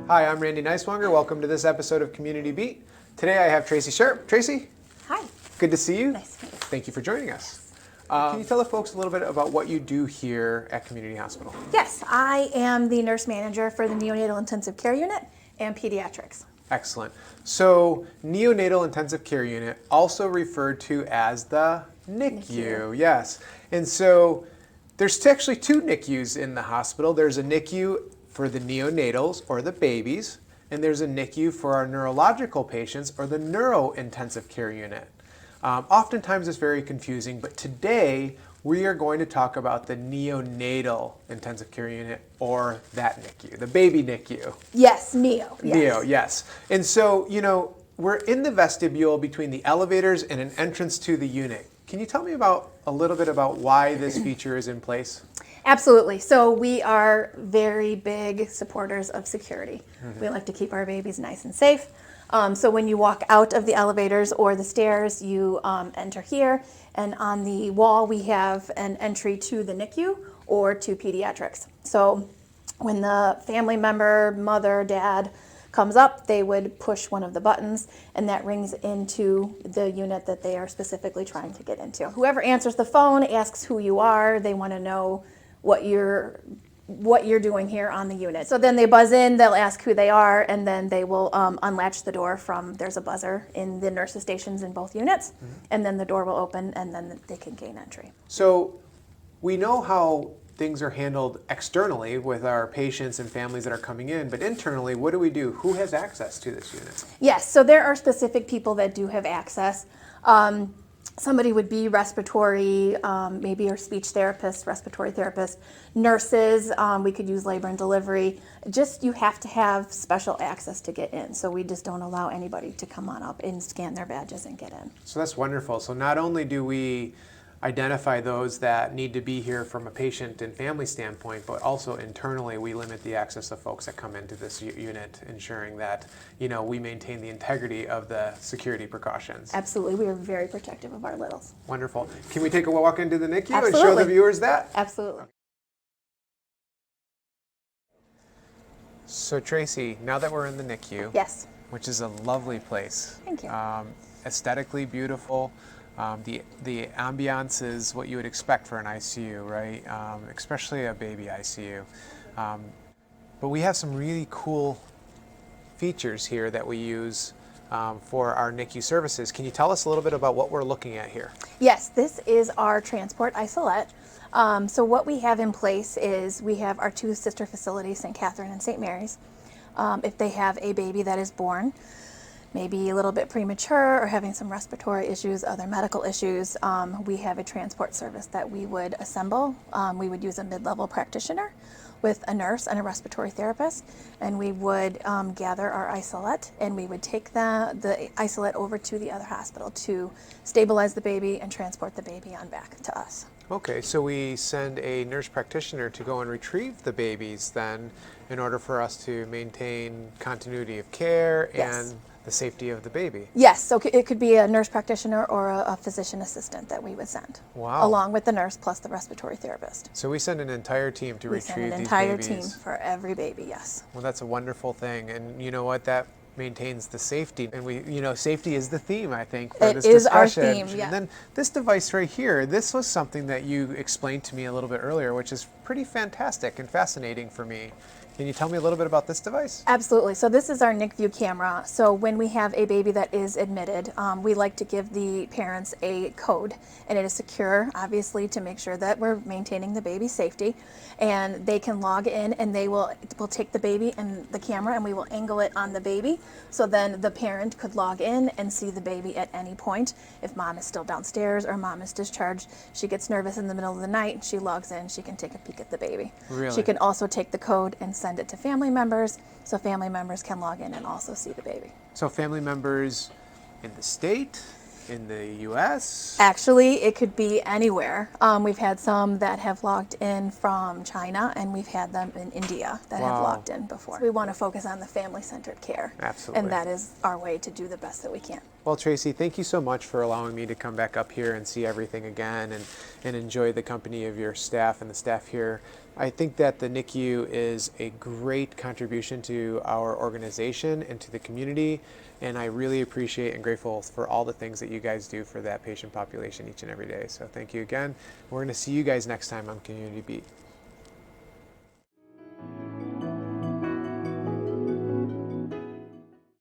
Hi, I'm Randy Neiswonger. Welcome to this episode of Community Beat. Today I have Tracy Sharp. Tracy? Hi. Good to see you. Nice to meet you. Thank you for joining us. Can you tell the folks a little bit about what you do here at Community Hospital? Yes, I am the nurse manager for the Neonatal Intensive Care Unit and Pediatrics. Excellent. So, Neonatal Intensive Care Unit, also referred to as the NICU. Yes. And so, there's actually two NICUs in the hospital. There's a NICU for the neonatals, or the babies, and there's a NICU for our neurological patients, or the Neuro Intensive Care Unit. Oftentimes it's very confusing, but today we are going to talk about the Neonatal Intensive Care Unit, or that NICU, the baby NICU. Yes, Neo. Yes. Neo, yes. And so, we're in the vestibule between the elevators and an entrance to the unit. Can you tell me a little bit about why this feature is in place? Absolutely. So we are very big supporters of security. We like to keep our babies nice and safe. So when you walk out of the elevators or the stairs, you enter here, and on the wall we have an entry to the NICU or to pediatrics. So when the family member, mother, dad, comes up, they would push one of the buttons, and that rings into the unit that they are specifically trying to get into. Whoever answers the phone asks who you are. They want to know what you're doing here on the unit. So then they buzz in, they'll ask who they are, and then they will unlatch the door there's a buzzer in the nurses' stations in both units, and then the door will open, and then they can gain entry. So we know how things are handled externally with our patients and families that are coming in, but internally, what do we do? Who has access to this unit? Yes, so there are specific people that do have access. Somebody would be respiratory, maybe our speech therapist, respiratory therapist, nurses, we could use labor and delivery. Just you have to have special access to get in. So we just don't allow anybody to come on up and scan their badges and get in. So that's wonderful. So not only do we identify those that need to be here from a patient and family standpoint, but also internally we limit the access of folks that come into this unit, ensuring that we maintain the integrity of the security precautions. Absolutely, we are very protective of our littles. Wonderful. Can we take a walk into the NICU Absolutely. and show the viewers that? Absolutely. So Tracy, now that we're in the NICU, Yes. which is a lovely place. Thank you. Aesthetically beautiful. The ambiance is what you would expect for an ICU, right? Especially a baby ICU. But we have some really cool features here that we use for our NICU services. Can you tell us a little bit about what we're looking at here? Yes, this is our transport isolette. So what we have in place is we have our two sister facilities, St. Catherine and St. Mary's. If they have a baby that is born, maybe a little bit premature or having some respiratory issues, other medical issues, we have a transport service that we would assemble. We would use a mid-level practitioner with a nurse and a respiratory therapist, and we would gather our isolette, and we would take the isolette over to the other hospital to stabilize the baby and transport the baby on back to us. Okay, so we send a nurse practitioner to go and retrieve the babies then in order for us to maintain continuity of care Yes. and the safety of the baby. Yes, so it could be a nurse practitioner or a physician assistant that we would send. Wow. Along with the nurse plus the respiratory therapist. So we send an entire team to We retrieve send an these entire babies. team for every baby, yes. Well, that's a wonderful thing, and you know what? That maintains the safety, and safety is the theme, I think, for this It is our discussion. theme, yeah. And then this device right here, this was something that you explained to me a little bit earlier, which is pretty fantastic and fascinating for me. Can you tell me a little bit about this device? Absolutely. So this is our NICView camera. So when we have a baby that is admitted, we like to give the parents a code, and it is secure, obviously, to make sure that we're maintaining the baby's safety. And they can log in, and we'll take the baby and the camera, and we will angle it on the baby. So then the parent could log in and see the baby at any point. If mom is still downstairs or mom is discharged, she gets nervous in the middle of the night, she logs in, she can take a peek at the baby. Really? She can also take the code and send it to family members, so family members can log in and also see the baby. So family members in the state, in the U.S.? Actually, it could be anywhere. We've had some that have logged in from China, and we've had them in India that have logged in before. We want to focus on the family-centered care. Absolutely. And that is our way to do the best that we can. Well, Tracy, thank you so much for allowing me to come back up here and see everything again and enjoy the company of your staff and the staff here. I think that the NICU is a great contribution to our organization and to the community, and I really appreciate and grateful for all the things that you guys do for that patient population each and every day. So thank you again. We're going to see you guys next time on Community Beat.